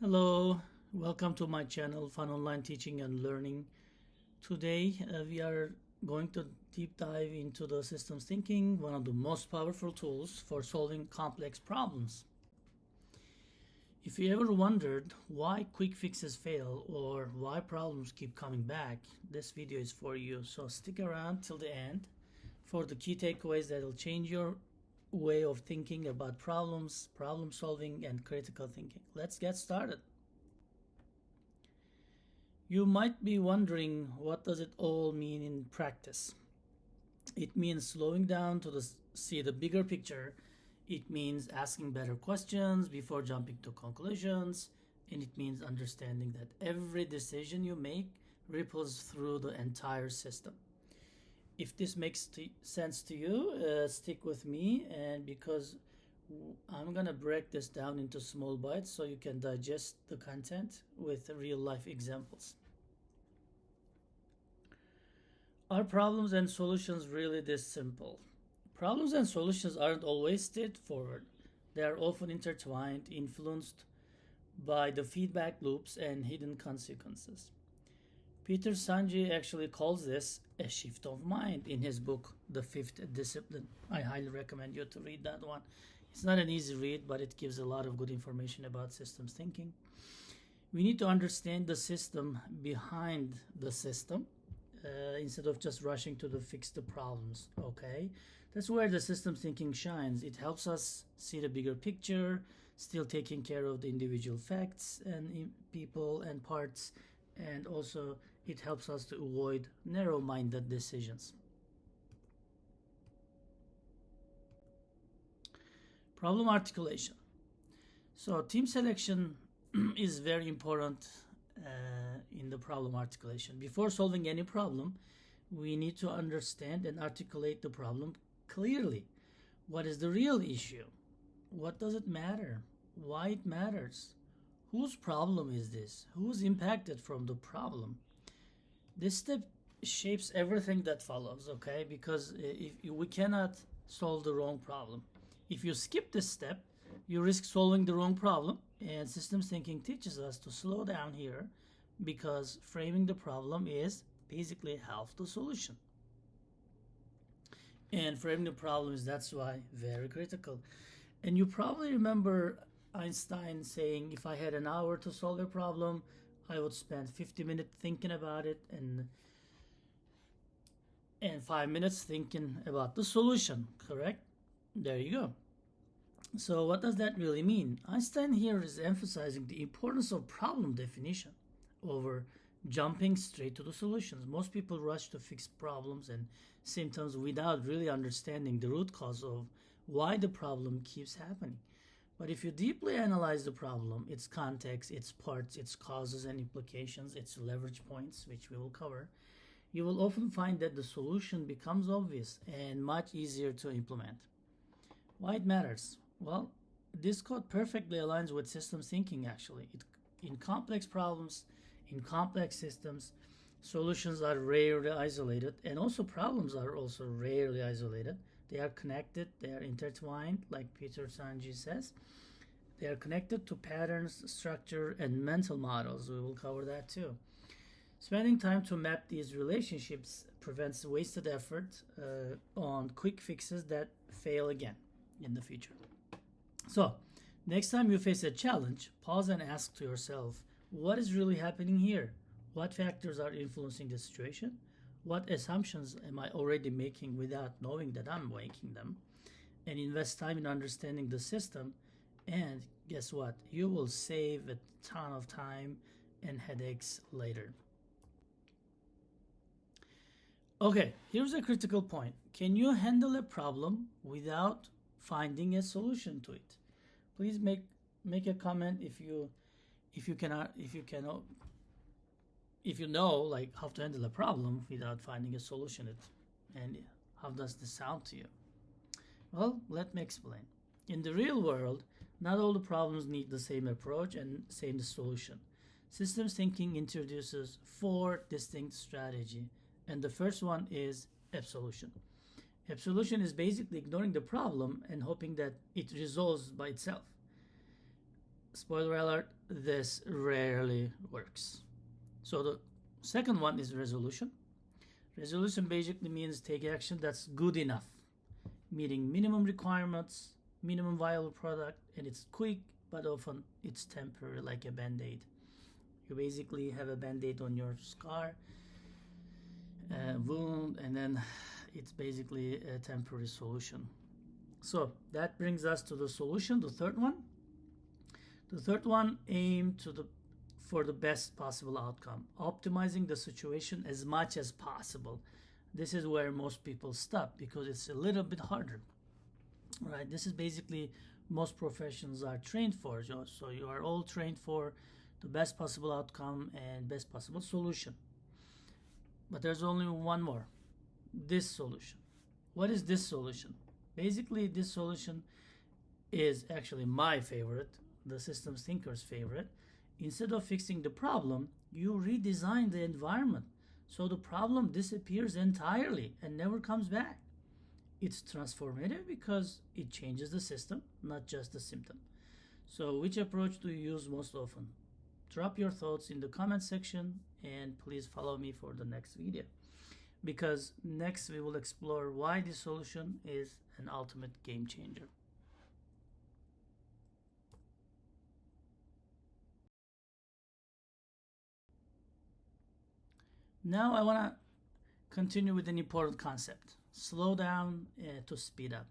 Hello, welcome to my channel, Fun Online Teaching and Learning. Today we are going to deep dive into the systems thinking, one of the most powerful tools for solving complex problems. If you ever wondered why quick fixes fail or why problems keep coming back, this video is for you. So stick around till the end for the key takeaways that will change your way of thinking about problems, problem solving, and critical thinking. Let's get started. You might be wondering, what does it all mean in practice? It means slowing down to see the bigger picture. It means asking better questions before jumping to conclusions. And it means understanding that every decision you make ripples through the entire system. If this makes sense to you, stick with me, and because I'm gonna break this down into small bites so you can digest the content with real life examples. Are problems and solutions really this simple? Problems and solutions aren't always straightforward. They are often intertwined, influenced by the feedback loops and hidden consequences. Peter Sanji actually calls this a shift of mind in his book, The Fifth Discipline. I highly recommend you to read that one. It's not an easy read, but it gives a lot of good information about systems thinking. We need to understand the system behind the system instead of just rushing to fix the problems, okay? That's where the systems thinking shines. It helps us see the bigger picture, still taking care of the individual facts and people and parts, and also it helps us to avoid narrow-minded decisions. Problem articulation. So team selection is very important in the problem articulation. Before solving any problem, we need to understand and articulate the problem clearly. What is the real issue? What does it matter? Why it matters? Whose problem is this? Who's impacted from the problem? This step shapes everything that follows, okay? Because if we cannot solve the wrong problem. If you skip this step, you risk solving the wrong problem, and systems thinking teaches us to slow down here because framing the problem is basically half the solution. And framing the problem is, that's why, very critical. And you probably remember Einstein saying, if I had an hour to solve a problem, I would spend 50 minutes thinking about it and 5 minutes thinking about the solution, correct? There you go. So what does that really mean? Einstein here is emphasizing the importance of problem definition over jumping straight to the solutions. Most people rush to fix problems and symptoms without really understanding the root cause of why the problem keeps happening. But if you deeply analyze the problem, its context, its parts, its causes and implications, its leverage points, which we will cover, you will often find that the solution becomes obvious and much easier to implement. Why it matters? Well, this quote perfectly aligns with systems thinking, actually. In complex problems, in complex systems, solutions are rarely isolated, and also problems are also rarely isolated. They are connected, they are intertwined, like Peter Sanji says. They are connected to patterns, structure, and mental models. We will cover that too. Spending time to map these relationships prevents wasted effort on quick fixes that fail again in the future. So, next time you face a challenge, pause and ask to yourself, what is really happening here? What factors are influencing the situation? What assumptions am I already making without knowing that I'm making them? And invest time in understanding the system, and guess what? You will save a ton of time and headaches later. Okay, here's a critical point. Can you handle a problem without finding a solution to it? Please make a comment if you know like how to handle a problem without finding a solution and how does this sound to you? Well, let me explain. In the real world, not all the problems need the same approach and same solution. Systems thinking introduces 4 distinct strategies, and the first one is absolution. Absolution is basically ignoring the problem and hoping that it resolves by itself. spoiler alert, this rarely works. So the second one is resolution. Resolution basically means take action that's good enough, meeting minimum requirements, minimum viable product, and it's quick, but often it's temporary, like a band-aid. You basically have a band-aid on your scar, wound, and then it's basically a temporary solution. So that brings us to the solution, the third one. The third one, aim for the best possible outcome, optimizing the situation as much as possible. This is where most people stop because it's a little bit harder, right? This is basically most professions are trained for. So you are all trained for the best possible outcome and best possible solution. But there's only one more, this solution. What is this solution? Basically, this solution is actually my favorite, the systems thinker's favorite. Instead of fixing the problem, you redesign the environment so the problem disappears entirely and never comes back. It's transformative because it changes the system, not just the symptom. So which approach do you use most often? Drop your thoughts in the comment section and please follow me for the next video, because next we will explore why this solution is an ultimate game changer. Now I want to continue with an important concept: slow down to speed up.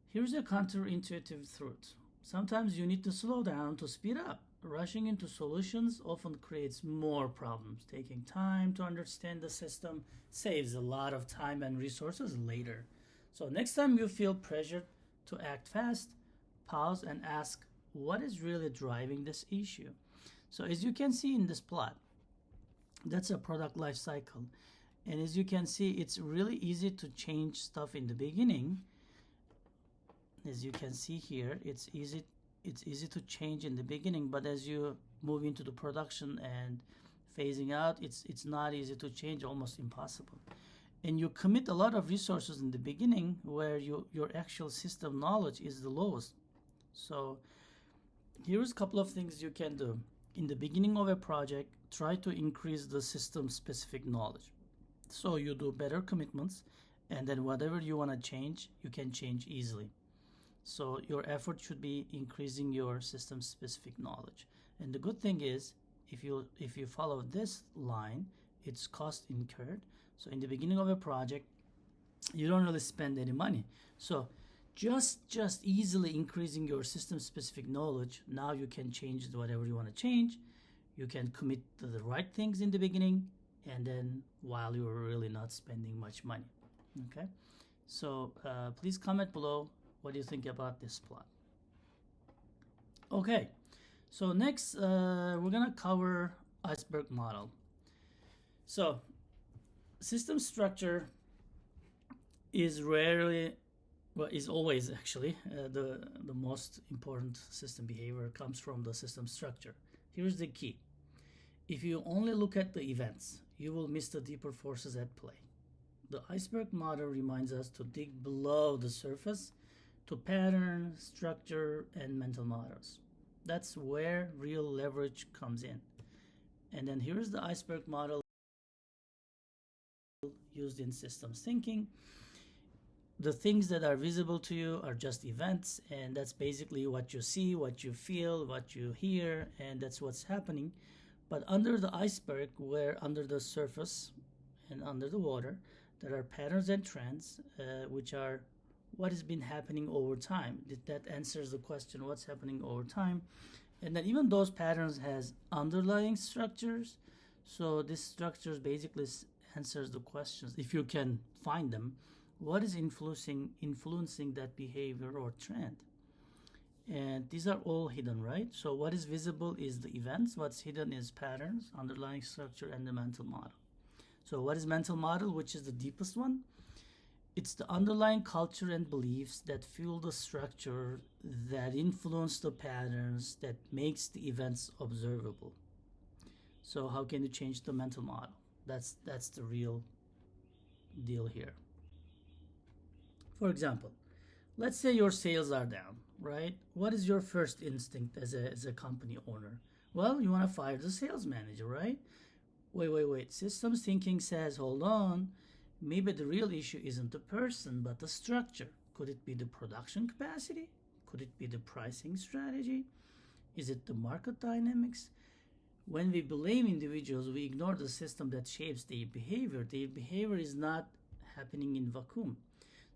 Here's a counterintuitive truth. Sometimes you need to slow down to speed up. Rushing into solutions often creates more problems. Taking time to understand the system saves a lot of time and resources later. So next time you feel pressured to act fast, pause and ask, what is really driving this issue? So as you can see in this plot, that's a product life cycle. And as you can see, it's really easy to change stuff in the beginning. As you can see here, it's easy to change in the beginning, but as you move into the production and phasing out, it's not easy to change, almost impossible. And you commit a lot of resources in the beginning where your actual system knowledge is the lowest. So here's a couple of things you can do. In the beginning of a project, try to increase the system specific knowledge. So you do better commitments, and then whatever you want to change, you can change easily. So your effort should be increasing your system specific knowledge. And the good thing is, if you follow this line, it's cost incurred. So in the beginning of a project, you don't really spend any money. So just easily increasing your system specific knowledge, now you can change whatever you want to change. You can commit to the right things in the beginning, and then while you're really not spending much money. Okay, so please comment below what do you think about this plot. Okay, so next we're gonna cover iceberg model. So system structure is always actually the most important system behavior comes from the system structure. Here's the key: if you only look at the events, you will miss the deeper forces at play. The iceberg model reminds us to dig below the surface to pattern, structure, and mental models. That's where real leverage comes in. And then here's the iceberg model used in systems thinking. The things that are visible to you are just events, and that's basically what you see, what you feel, what you hear, and that's what's happening. But under the iceberg, where under the surface and under the water, there are patterns and trends, which are what has been happening over time. That answers the question, what's happening over time. And then even those patterns has underlying structures. So this structures basically answers the questions, if you can find them, what is influencing that behavior or trend. And these are all hidden, right? So what is visible is the events, what's hidden is patterns, underlying structure, and the mental model. So what is mental model, which is the deepest one? It's the underlying culture and beliefs that fuel the structure, that influence the patterns, that makes the events observable. So how can you change the mental model? That's the real deal here. For example, Let's say your sales are down, right? What is your first instinct as a company owner? Well, you want to fire the sales manager, right? Wait. Systems thinking says, hold on, maybe the real issue isn't the person, but the structure. Could it be the production capacity? Could it be the pricing strategy? Is it the market dynamics? When we blame individuals, we ignore the system that shapes their behavior. Their behavior is not happening in vacuum.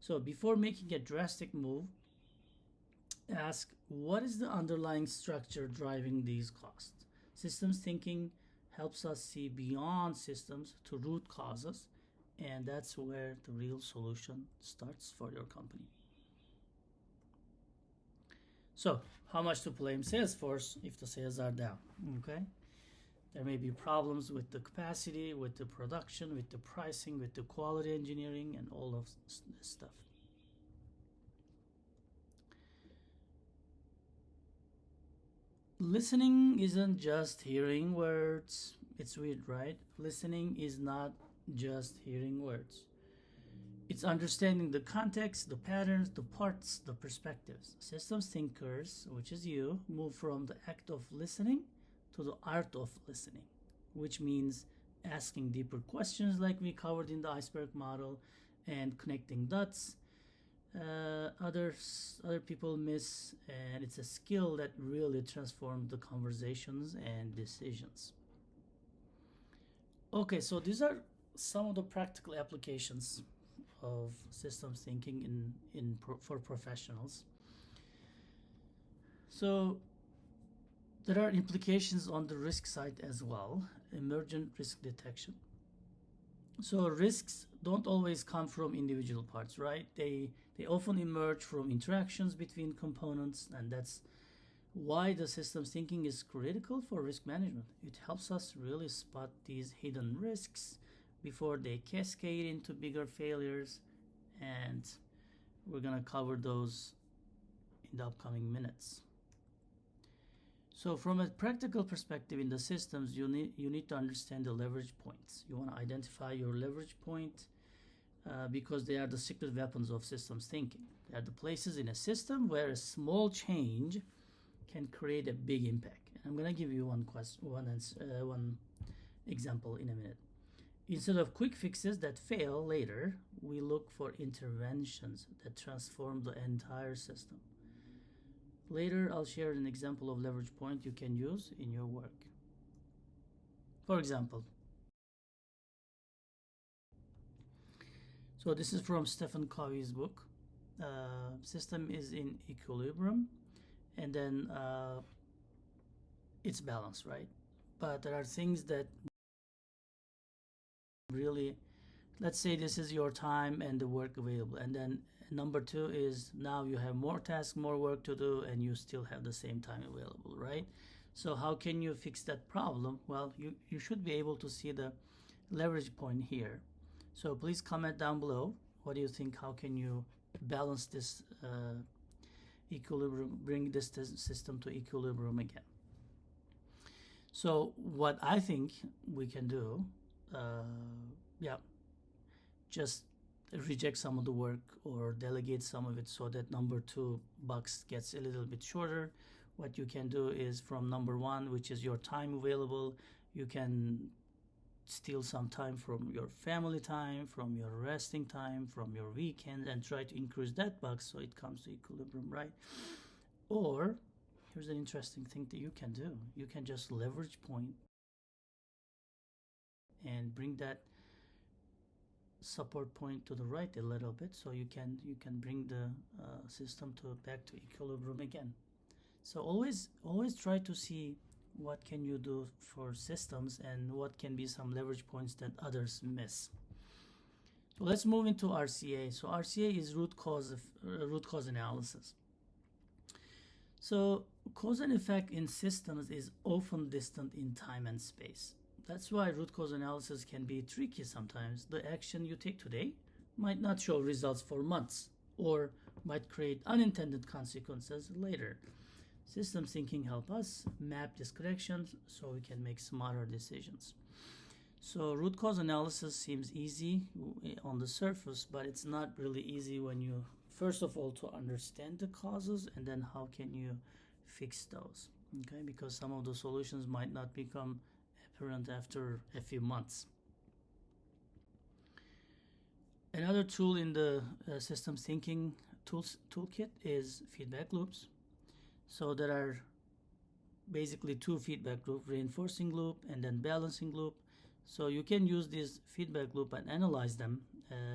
So before making a drastic move, ask what is the underlying structure driving these costs? Systems thinking helps us see beyond systems to root causes, and that's where the real solution starts for your company. So, how much to blame Salesforce if the sales are down? Okay, there may be problems with the capacity, with the production, with the pricing, with the quality engineering, and all of this stuff. Listening isn't just hearing words. It's weird, right? Listening is not just hearing words. It's understanding the context, the patterns, the parts, the perspectives. Systems thinkers, which is you, move from the act of listening to the art of listening, which means asking deeper questions like we covered in the iceberg model and connecting dots other people miss, and it's a skill that really transforms the conversations and decisions. Okay, so these are some of the practical applications of systems thinking for professionals. So there are implications on the risk side as well. Emergent risk detection. So risks don't always come from individual parts, right? They often emerge from interactions between components, and that's why the systems thinking is critical for risk management. It helps us really spot these hidden risks before they cascade into bigger failures, and we're going to cover those in the upcoming minutes. So from a practical perspective in the systems, you need to understand the leverage points. You want to identify your leverage point because they are the secret weapons of systems thinking. They are the places in a system where a small change can create a big impact. And I'm going to give you one example in a minute. Instead of quick fixes that fail later, we look for interventions that transform the entire system. Later, I'll share an example of leverage point you can use in your work. For example, so this is from Stephen Covey's book. System is in equilibrium, and then it's balanced, right? But there are things that really, let's say this is your time and the work available, and then number two is now you have more tasks, more work to do, and you still have the same time available, right? So how can you fix that problem? Well, you should be able to see the leverage point here. So please comment down below. What do you think? How can you balance this equilibrium, bring this system to equilibrium again? So what I think we can do, just reject some of the work or delegate some of it so that number two box gets a little bit shorter. What you can do is from number one, which is your time available, you can steal some time from your family time, from your resting time, from your weekend, and try to increase that box so it comes to equilibrium, right? Or here's an interesting thing that you can do. You can just leverage point and bring that support point to the right a little bit, so you can bring the system back to equilibrium again. So always try to see what can you do for systems and what can be some leverage points that others miss. So let's move into RCA. So RCA is root cause analysis. So cause and effect in systems is often distant in time and space. That's why root cause analysis can be tricky sometimes. The action you take today might not show results for months or might create unintended consequences later. Systems thinking help us map these connections so we can make smarter decisions. So root cause analysis seems easy on the surface, but it's not really easy when you first of all, to understand the causes, and then how can you fix those. Okay, because some of the solutions might not become apparent after a few months. Another tool in the systems thinking toolkit is feedback loops. So there are basically two feedback loops, reinforcing loop and then balancing loop. So you can use this feedback loop and analyze them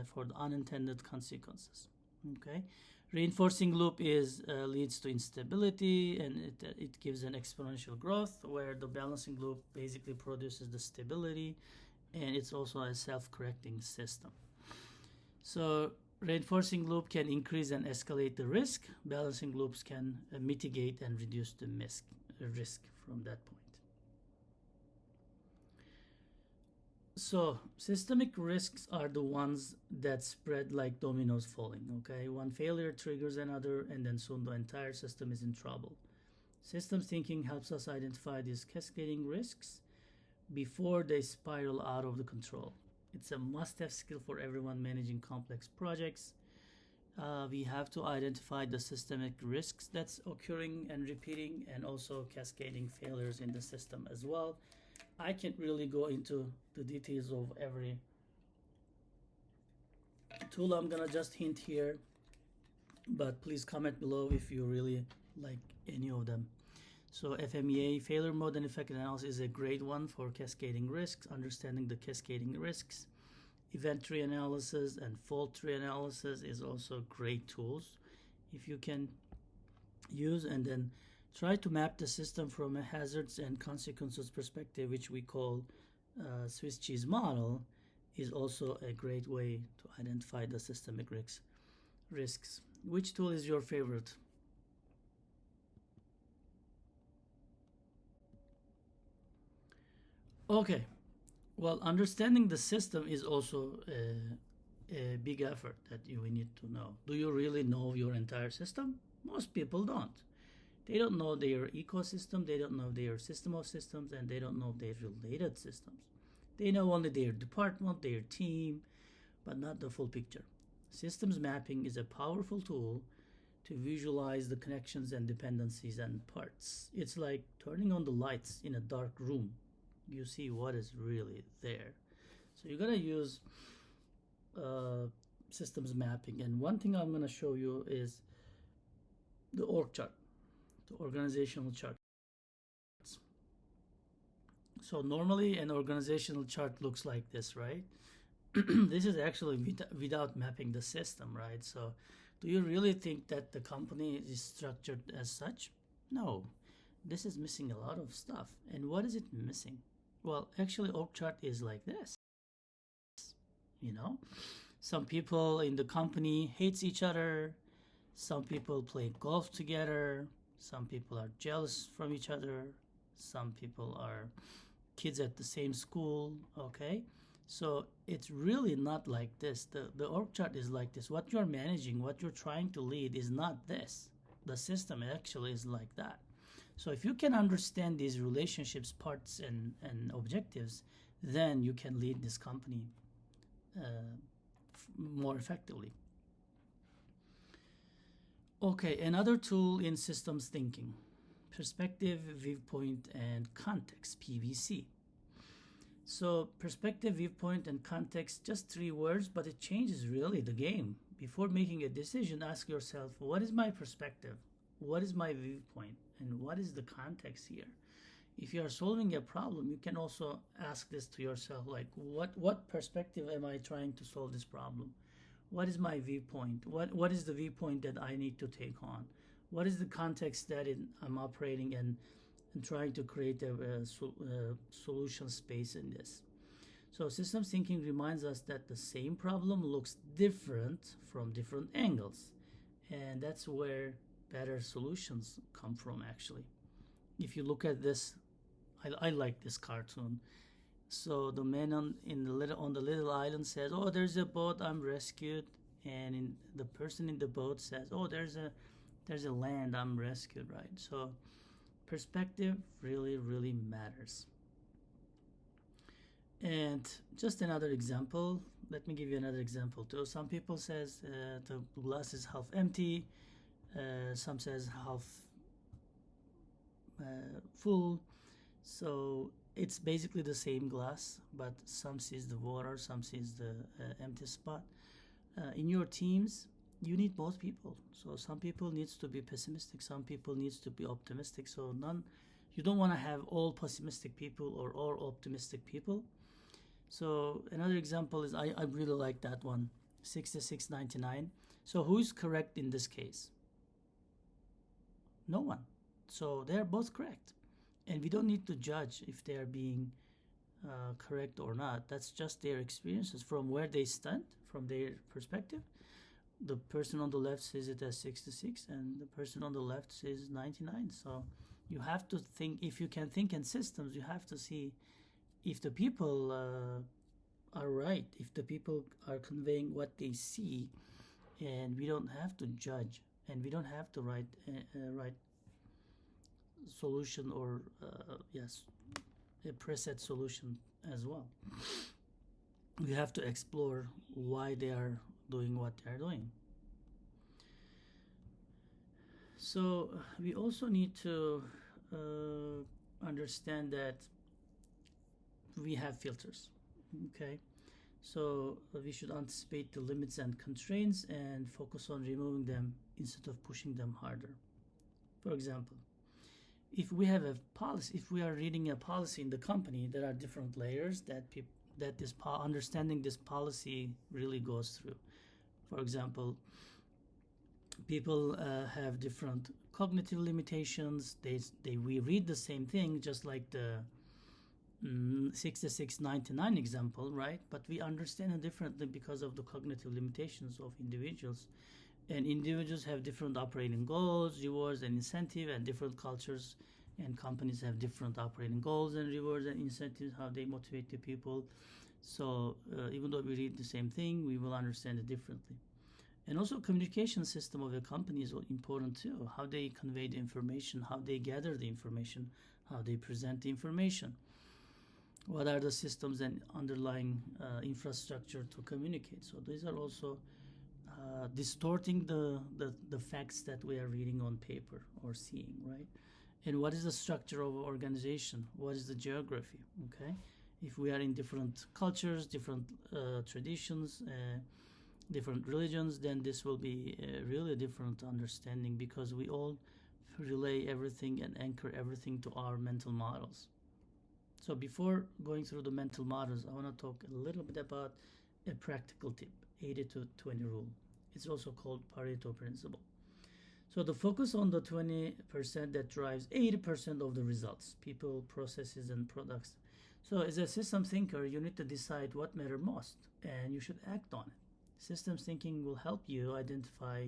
for the unintended consequences. Okay, reinforcing loop leads to instability, and it gives an exponential growth, where the balancing loop basically produces the stability, and it's also a self-correcting system. So reinforcing loop can increase and escalate the risk. Balancing loops can mitigate and reduce the risk from that point. So systemic risks are the ones that spread like dominoes falling. Okay, one failure triggers another, and then soon the entire system is in trouble. Systems thinking helps us identify these cascading risks before they spiral out of the control. It's a must-have skill for everyone managing complex projects. We have to identify the systemic risks that's occurring and repeating, and also cascading failures in the system as well. I can't really go into the details of every tool. I'm gonna just hint here, but please comment below if you really like any of them. So FMEA, failure mode and effect analysis, is a great one for cascading risks, understanding the cascading risks. Event tree analysis and fault tree analysis is also great tools if you can use, and then try to map the system from a hazards and consequences perspective, which we call Swiss cheese model, is also a great way to identify the systemic risks. Which tool is your favorite? Okay, well, understanding the system is also a big effort that we need to know. Do you really know your entire system? Most people don't. They don't know their ecosystem, they don't know their system of systems, and they don't know their related systems. They know only their department, their team, but not the full picture. Systems mapping is a powerful tool to visualize the connections and dependencies and parts. It's like turning on the lights in a dark room. You see what is really there. So you gotta use systems mapping. And one thing I'm gonna show you is the org chart, the organizational chart. So normally an organizational chart looks like this, right? This is actually without mapping the system, right? So do you really think that the company is structured as such? No, this is missing a lot of stuff. And what is it missing? Well, actually org chart is like this. Some people in the company hates each other. Some people play golf together. Some people are jealous from each other. Some people are kids at the same school. Okay, so it's really not like this. The org chart is like this. What you're managing, what you're trying to lead, is not this. The system actually is like that. So if you can understand these relationships, parts, and objectives, then you can lead this company more effectively. Okay, another tool in systems thinking: perspective, viewpoint, and context, PVC. So perspective, viewpoint, and context, just 3 words, but it changes really the game. Before making a decision, ask yourself, what is my perspective? What is my viewpoint? And what is the context here? If you are solving a problem, you can also ask this to yourself, like, what perspective am I trying to solve this problem? What is my viewpoint? What is the viewpoint that I need to take on? What is the context that I'm operating and trying to create a solution space in this? So systems thinking reminds us that the same problem looks different from different angles. And that's where better solutions come from, actually. If you look at this, I like this cartoon. So the man on the little island says, "Oh, there's a boat, I'm rescued," and the person in the boat says, "Oh, there's a land, I'm rescued," right? So perspective really, really matters. And just another example, let me give you another example too. Some people says the glass is half empty, some says half full. So it's basically the same glass, but some sees the water, some sees the empty spot. In your teams, you need both people. So some people needs to be pessimistic, some people needs to be optimistic. So you don't want to have all pessimistic people or all optimistic people. So another example is I really like that one, 66.99. So who is correct in this case? No one. So they're both correct, and we don't need to judge if they are being correct or not. That's just their experiences from where they stand, from their perspective. The person on the left sees it as 66, and the person on the left says 99. So you have to think, if you can think in systems, you have to see if the people are right, if the people are conveying what they see, and we don't have to judge, and we don't have to write solution or yes, a preset solution as well. We have to explore why they are doing what they are doing. So we also need to understand that we have filters. Okay, so we should anticipate the limits and constraints and focus on removing them instead of pushing them harder. For example, if we have a policy, if we are reading a policy in the company, there are different layers that understanding this policy really goes through. For example, people have different cognitive limitations. We read the same thing, just like the 66.99 example, right? But we understand it differently because of the cognitive limitations of individuals. And individuals have different operating goals, rewards, and incentive, and different cultures and companies have different operating goals and rewards and incentives, how they motivate the people. So even though we read the same thing, we will understand it differently. And also communication system of a company is important too, how they convey the information, how they gather the information, how they present the information. What are the systems and underlying infrastructure to communicate? So these are also distorting the facts that we are reading on paper or seeing, right? And what is the structure of organization? What is the geography? Okay, if we are in different cultures, different traditions, different religions, then this will be a really different understanding, because we all relay everything and anchor everything to our mental models. So before going through the mental models, I want to talk a little bit about a practical tip, 80-20 rule. It's also called Pareto principle. So the focus on the 20% that drives 80% of the results, people, processes, and products. So as a system thinker, you need to decide what matters most, and you should act on it. Systems thinking will help you identify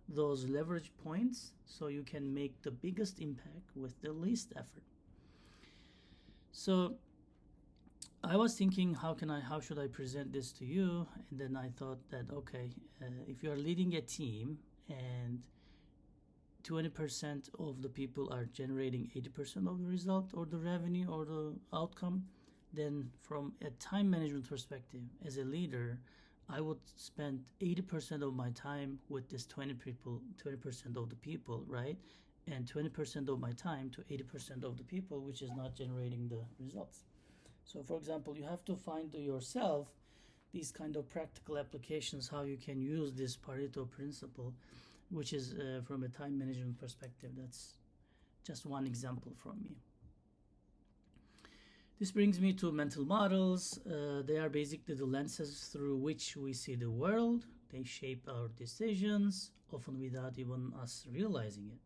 those leverage points so you can make the biggest impact with the least effort. So I was thinking, how should I present this to you? And then I thought that, okay, if you are leading a team and 20% of the people are generating 80% of the result or the revenue or the outcome, then from a time management perspective, as a leader, I would spend 80% of my time with this 20% of the people, right? And 20% of my time to 80% of the people, which is not generating the results. So for example, you have to find to yourself these kind of practical applications, how you can use this Pareto principle, which is from a time management perspective. That's just one example from me. This brings me to mental models. They are basically the lenses through which we see the world. They shape our decisions, often without even us realizing it.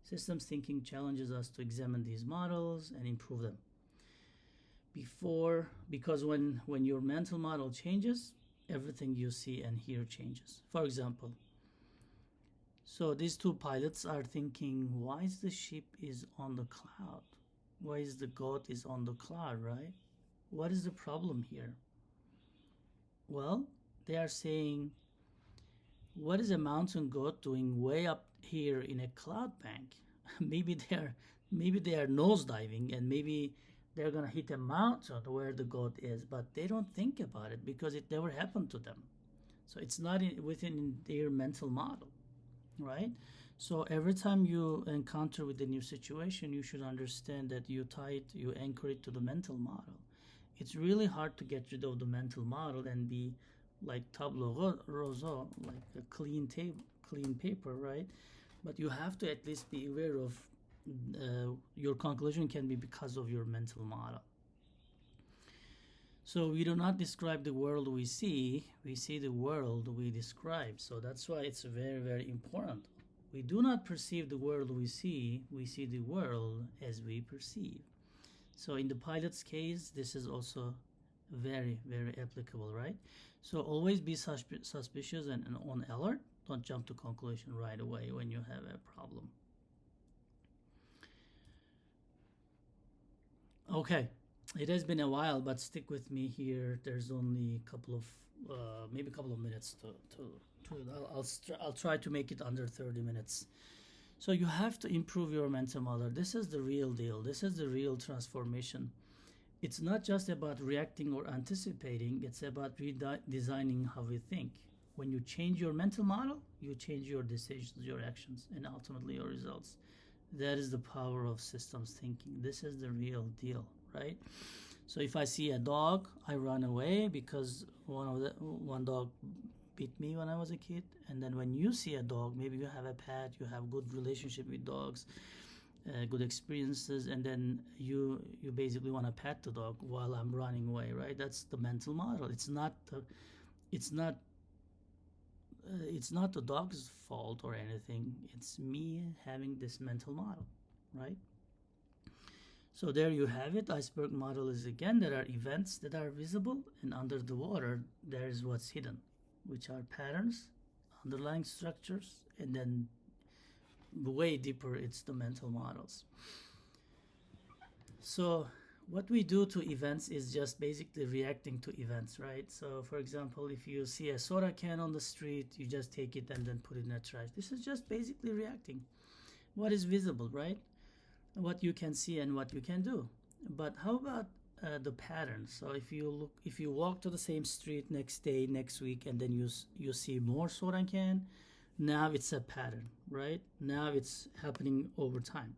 Systems thinking challenges us to examine these models and improve them. Because when your mental model changes, everything you see and hear changes. For example, so these two pilots are thinking, why is the ship is on the cloud? Why is the goat is on the cloud, right? What is the problem here? Well, they are saying, what is a mountain goat doing way up here in a cloud bank? maybe they are nose diving, and maybe they're gonna hit a mountain where the God is, but they don't think about it because it never happened to them. So it's not within their mental model, right? So every time you encounter with a new situation, you should understand that you anchor it to the mental model. It's really hard to get rid of the mental model and be like tableau rasa, like a clean table, clean paper, right? But you have to at least be aware of your conclusion can be because of your mental model. So we do not describe the world we see the world we describe. So that's why it's very, very important. We do not perceive the world we see the world as we perceive. So in the pilot's case, this is also very, very applicable, right? So always be suspicious and on alert. Don't jump to conclusion right away when you have a problem. Okay, it has been a while, but stick with me here. There's only a couple of maybe a couple of minutes I'll try to make it under 30 minutes. So you have to improve your mental model. This is the real deal. This is the real transformation. It's not just about reacting or anticipating. It's about redesigning how we think. When you change your mental model, you change your decisions, your actions, and ultimately your results. That is the power of systems thinking. This is the real deal, right? So if I see a dog, I run away because one dog bit me when I was a kid. And then when you see a dog, maybe you have a pet, you have good relationship with dogs, good experiences, and then you basically want to pet the dog while I'm running away, right? That's the mental model. It's not the dog's fault or anything. It's me having this mental model, right? So there you have it. Iceberg model is, again, there are events that are visible, and under the water there is what's hidden, which are patterns, underlying structures, and then way deeper, it's the mental models. So what we do to events is just basically reacting to events, right? So for example, if you see a soda can on the street, you just take it and then put it in the trash. This is just basically reacting. What is visible, right? What you can see and what you can do. But how about the pattern? So if you walk to the same street next day, next week, and then you see more soda can, now it's a pattern, right? Now it's happening over time.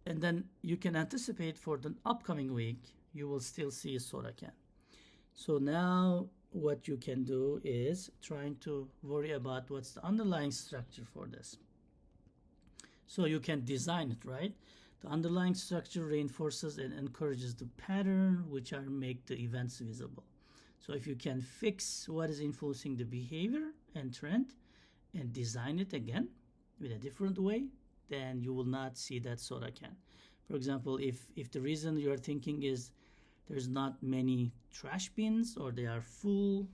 And then you can anticipate for the upcoming week, you will still see a soda can. So now what you can do is trying to worry about what's the underlying structure for this. So you can design it, right? The underlying structure reinforces and encourages the pattern, which are make the events visible. So if you can fix what is influencing the behavior and trend and design it again with a different way, then you will not see that soda can. For example, if the reason you're thinking is there's not many trash bins or they are full,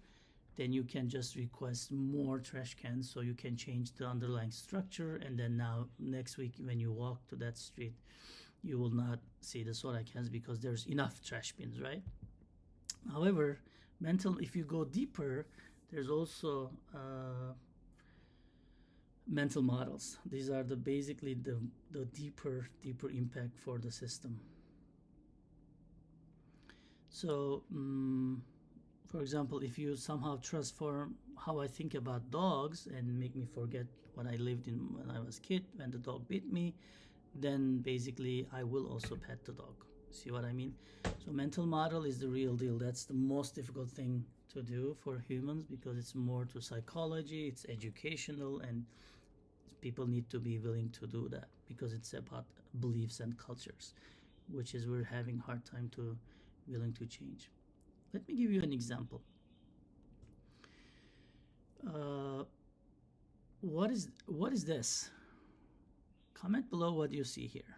then you can just request more trash cans, so you can change the underlying structure, and then now next week when you walk to that street, you will not see the soda cans because there's enough trash bins, right? However, if you go deeper, there's also mental models. These are basically the deeper impact for the system. So for example, if you somehow transform how I think about dogs and make me forget what I lived in when I was a kid, when the dog bit me, then basically I will also pet the dog. See what I mean? So mental model is the real deal. That's the most difficult thing to do for humans because it's more to psychology, it's educational, and people need to be willing to do that because it's about beliefs and cultures, which is we're having hard time to willing to change. Let me give you an example. What is this? Comment below what you see here.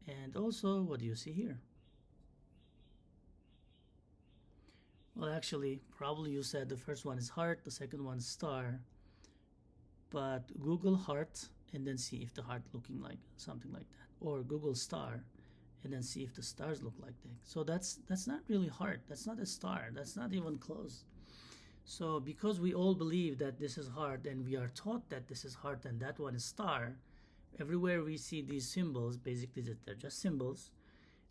And also, what do you see here? Well, actually, probably you said the first one is heart, the second one is star. But Google heart and then see if the heart looking like something like that. Or Google star and then see if the stars look like that. So that's not really heart. That's not a star. That's not even close. So because we all believe that this is heart and we are taught that this is heart and that one is star, Everywhere we see these symbols, basically that they're just symbols,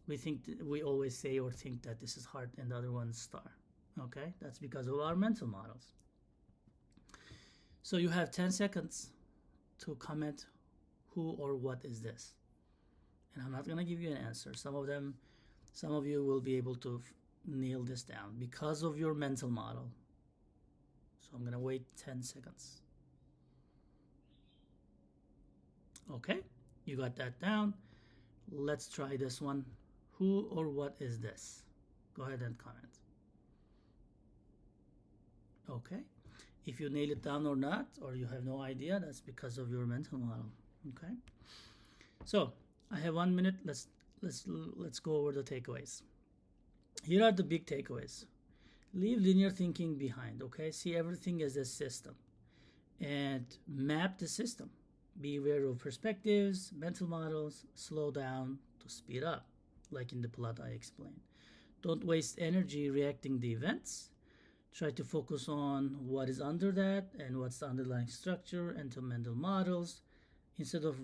we always say or think that this is heart and the other one's star. Okay, that's because of our mental models. So you have 10 seconds to comment who or what is this. And I'm not going to give you an answer. Some of you will be able to nail this down because of your mental model. So I'm going to wait 10 seconds. Okay, you got that down. Let's try this one. Who or what is this? Go ahead and comment. Okay, if you nail it down or not, or you have no idea, that's because of your mental model. Okay, so I have 1 minute. Let's go over the takeaways. Here are the big takeaways. Leave linear thinking behind. Okay, see everything as a system and map the system. Be aware of perspectives, mental models. Slow down to speed up, like in the plot I explained. Don't waste energy reacting the events. Try to focus on what is under that and what's the underlying structure and to mental models. Instead of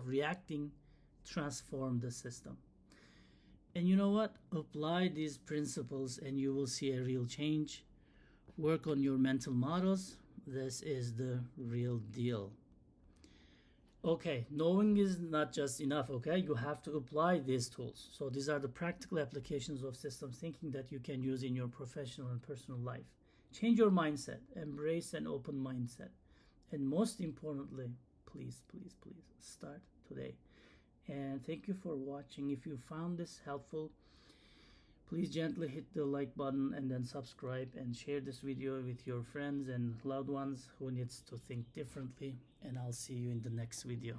reacting, transform the system. And you know what? Apply these principles and you will see a real change. Work on your mental models. This is the real deal. Okay, knowing is not just enough, okay? You have to apply these tools. So these are the practical applications of systems thinking that you can use in your professional and personal life. Change your mindset. Embrace an open mindset. And most importantly, please, please, please start today. And thank you for watching. If you found this helpful, please gently hit the like button and then subscribe and share this video with your friends and loved ones who needs to think differently. And I'll see you in the next video.